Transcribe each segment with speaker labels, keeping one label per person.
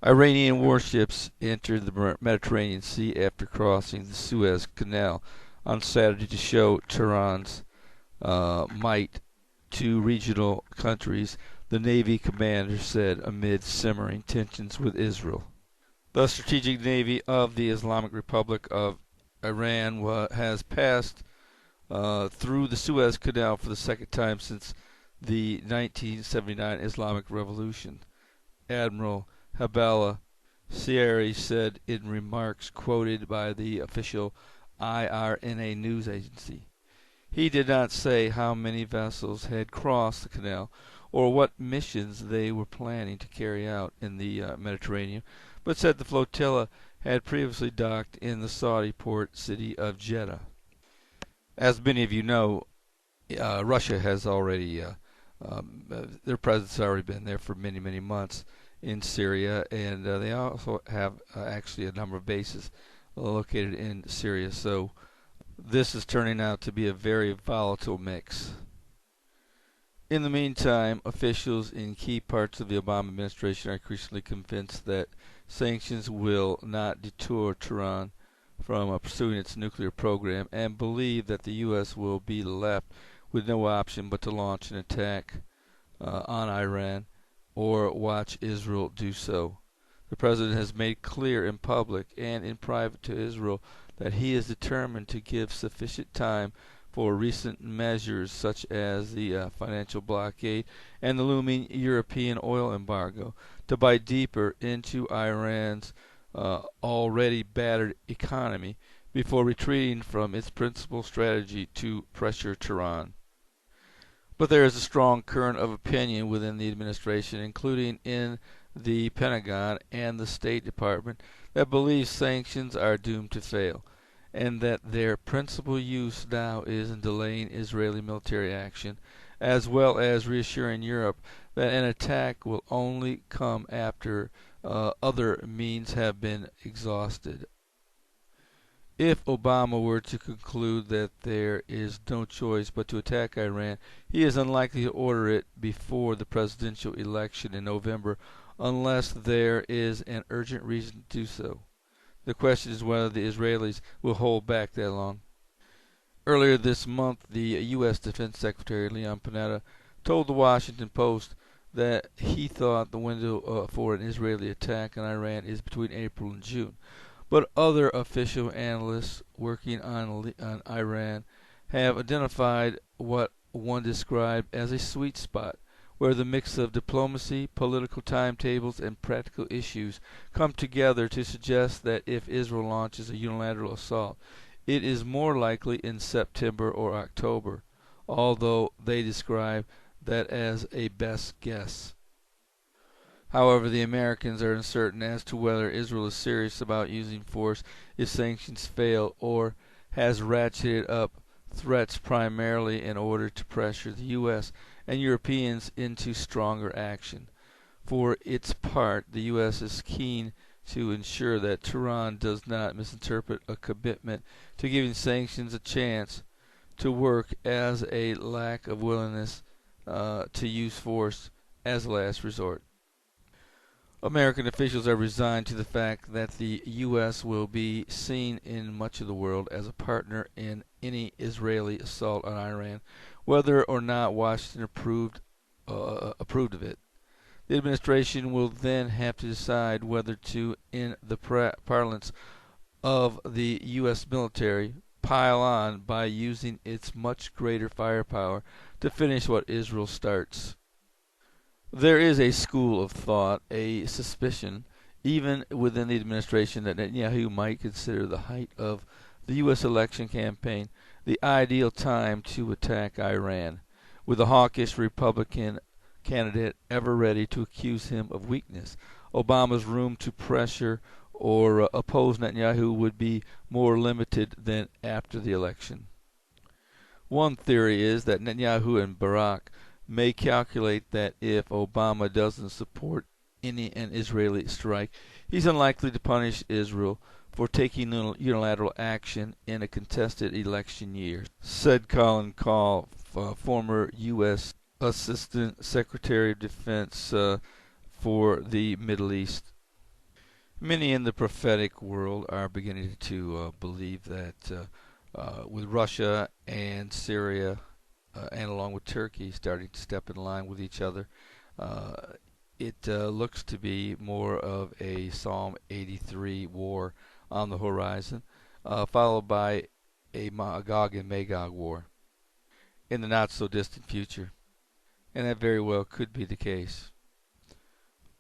Speaker 1: Iranian warships entered the Mediterranean Sea after crossing the Suez Canal on Saturday to show Tehran's might to regional countries, the Navy commander said amid simmering tensions with Israel. The Strategic Navy of the Islamic Republic of Iran has passed through the Suez Canal for the second time since the 1979 Islamic Revolution. Admiral Habala Sierri said in remarks quoted by the official IRNA news agency. He did not say how many vessels had crossed the canal or what missions they were planning to carry out in the Mediterranean, but said the flotilla had previously docked in the Saudi port city of Jeddah. As many of you know, Russia has already, their presence has already been there for many, many months in Syria, and they also have actually a number of bases located in Syria. So this is turning out to be a very volatile mix. In the meantime, officials in key parts of the Obama administration are increasingly convinced that sanctions will not deter Tehran from pursuing its nuclear program and believe that the U.S. will be left with no option but to launch an attack on Iran or watch Israel do so. The president has made clear in public and in private to Israel that he is determined to give sufficient time for recent measures such as the financial blockade and the looming European oil embargo to bite deeper into Iran's already battered economy before retreating from its principal strategy to pressure Tehran. But there is a strong current of opinion within the administration, including in the Pentagon and the State Department, that believes sanctions are doomed to fail, and that their principal use now is in delaying Israeli military action, as well as reassuring Europe that an attack will only come after other means have been exhausted. If Obama were to conclude that there is no choice but to attack Iran, he is unlikely to order it before the presidential election in November unless there is an urgent reason to do so. The question is whether the Israelis will hold back that long. Earlier this month, the U.S. Defense Secretary Leon Panetta told the Washington Post that he thought the window for an Israeli attack on Iran is between April and June. But other official analysts working on Iran have identified what one described as a sweet spot, where the mix of diplomacy, political timetables, and practical issues come together to suggest that if Israel launches a unilateral assault, it is more likely in September or October, although they describe that as a best guess. However, the Americans are uncertain as to whether Israel is serious about using force if sanctions fail or has ratcheted up threats primarily in order to pressure the U.S. and Europeans into stronger action. For its part, the U.S. is keen to ensure that Tehran does not misinterpret a commitment to giving sanctions a chance to work as a lack of willingness to use force as a last resort. American officials are resigned to the fact that the U.S. will be seen in much of the world as a partner in any Israeli assault on Iran, whether or not Washington approved of it. The administration will then have to decide whether to, in the parlance of the U.S. military, pile on by using its much greater firepower to finish what Israel starts. There is a school of thought, a suspicion, even within the administration, that Netanyahu might consider the height of the U.S. election campaign the ideal time to attack Iran, with a hawkish Republican candidate ever ready to accuse him of weakness. Obama's room to pressure or oppose Netanyahu would be more limited than after the election. One theory is that Netanyahu and Barak may calculate that if Obama doesn't support an Israeli strike, he's unlikely to punish Israel for taking unilateral action in a contested election year, said Colin Kahl, former U.S. Assistant Secretary of Defense for the Middle East. Many in the prophetic world are beginning to believe that with Russia and Syria, and along with Turkey starting to step in line with each other, uh, it looks to be more of a Psalm 83 war on the horizon, followed by a Gog and Magog war in the not so distant future. And that very well could be the case.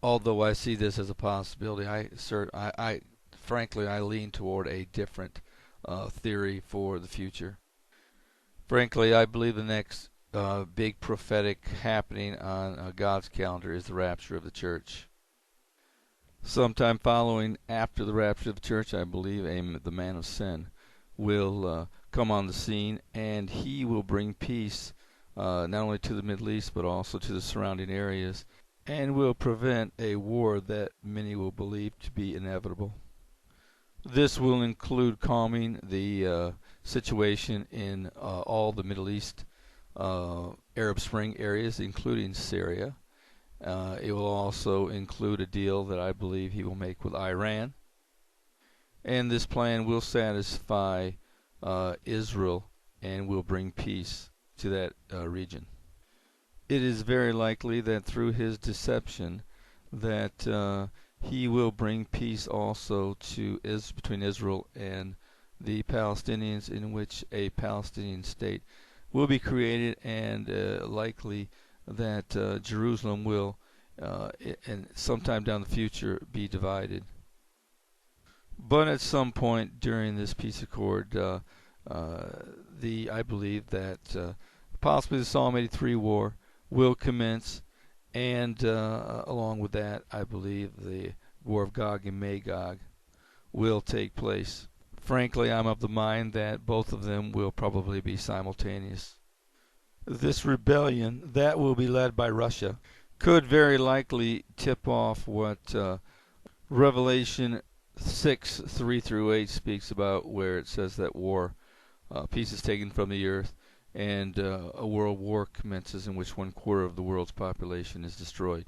Speaker 1: Although I see this as a possibility, frankly, I lean toward a different theory for the future. Frankly, I believe the next big prophetic happening on God's calendar is the rapture of the church. Sometime following after the rapture of the church, I believe the man of sin will come on the scene, and he will bring peace not only to the Middle East but also to the surrounding areas, and will prevent a war that many will believe to be inevitable. This will include calming the situation in all the Middle East Arab Spring areas, including Syria. It will also include a deal that I believe he will make with Iran. And this plan will satisfy Israel and will bring peace to that region. It is very likely that through his deception that he will bring peace also between Israel and the Palestinians, in which a Palestinian state will be created, and likely that Jerusalem will, and sometime down the future, be divided. But at some point during this peace accord, I believe that possibly the Psalm 83 war will commence, and along with that, I believe the war of Gog and Magog will take place. Frankly, I'm of the mind that both of them will probably be simultaneous. This rebellion that will be led by Russia could very likely tip off what Revelation 6:3-8 speaks about, where it says that peace is taken from the earth, and a world war commences in which 1/4 of the world's population is destroyed.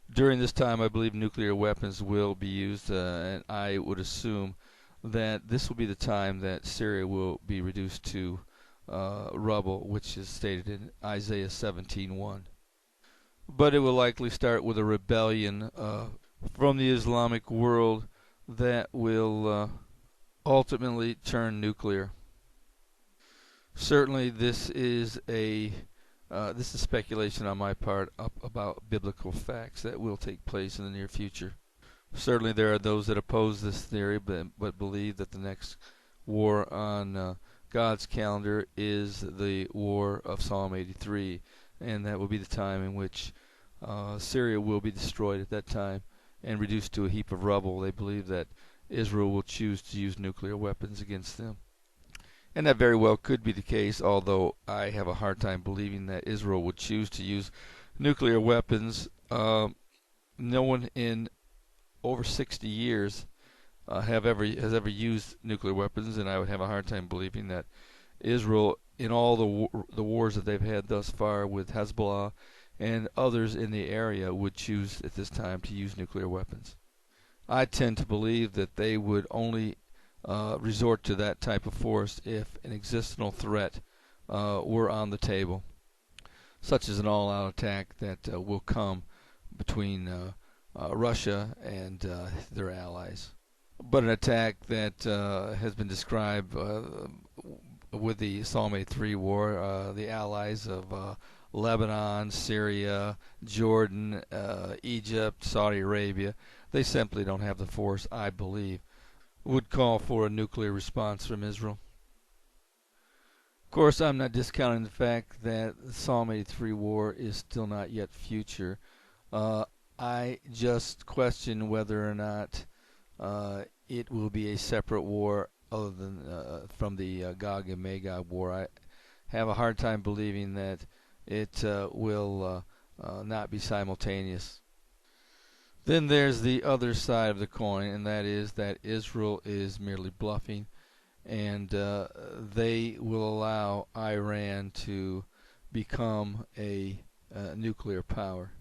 Speaker 1: During this time, I believe nuclear weapons will be used, and I would assume that this will be the time that Syria will be reduced to rubble, which is stated in Isaiah 17:1. But it will likely start with a rebellion from the Islamic world that will ultimately turn nuclear. Certainly, this is speculation on my part about biblical facts that will take place in the near future. Certainly, there are those that oppose this theory, but believe that the next war on God's calendar is the war of Psalm 83, and that will be the time in which Syria will be destroyed at that time and reduced to a heap of rubble. They believe that Israel will choose to use nuclear weapons against them. And that very well could be the case, although I have a hard time believing that Israel would choose to use nuclear weapons. No one in over 60 years has ever used nuclear weapons, and I would have a hard time believing that Israel, in all the wars that they've had thus far with Hezbollah and others in the area, would choose at this time to use nuclear weapons. I tend to believe that they would only resort to that type of force if an existential threat were on the table, such as an all-out attack that will come between Russia and their allies. But an attack that has been described with the Psalm 83 war, the allies of Lebanon, Syria, Jordan, Egypt, Saudi Arabia, they simply don't have the force, I believe, would call for a nuclear response from Israel. Of course, I'm not discounting the fact that the Psalm 83 war is still not yet future. I just question whether or not it will be a separate war other than from the Gog and Magog war. I have a hard time believing that it will not be simultaneous. Then there's the other side of the coin, and that is that Israel is merely bluffing, and they will allow Iran to become a nuclear power.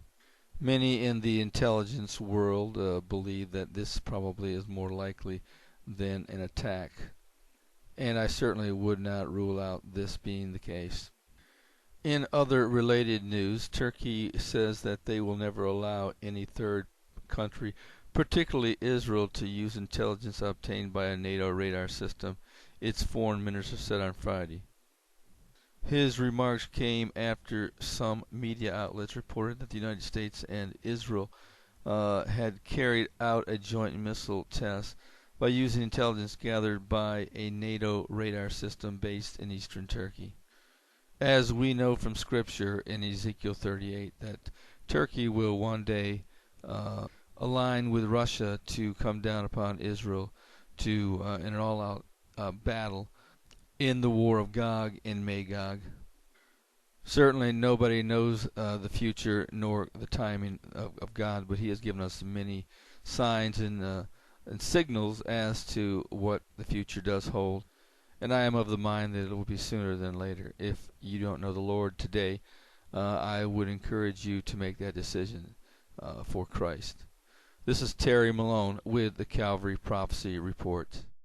Speaker 1: Many in the intelligence world believe that this probably is more likely than an attack, and I certainly would not rule out this being the case. In other related news, Turkey says that they will never allow any third country, particularly Israel, to use intelligence obtained by a NATO radar system, its foreign minister said on Friday. His remarks came after some media outlets reported that the United States and Israel had carried out a joint missile test by using intelligence gathered by a NATO radar system based in eastern Turkey. As we know from Scripture in Ezekiel 38, that Turkey will one day align with Russia to come down upon Israel to in an all-out battle in the war of Gog and Magog. Certainly nobody knows the future nor the timing of God, but He has given us many signs and signals as to what the future does hold. And I am of the mind that it will be sooner than later. If you don't know the Lord today, I would encourage you to make that decision for Christ. This is Terry Malone with the Calvary Prophecy Report.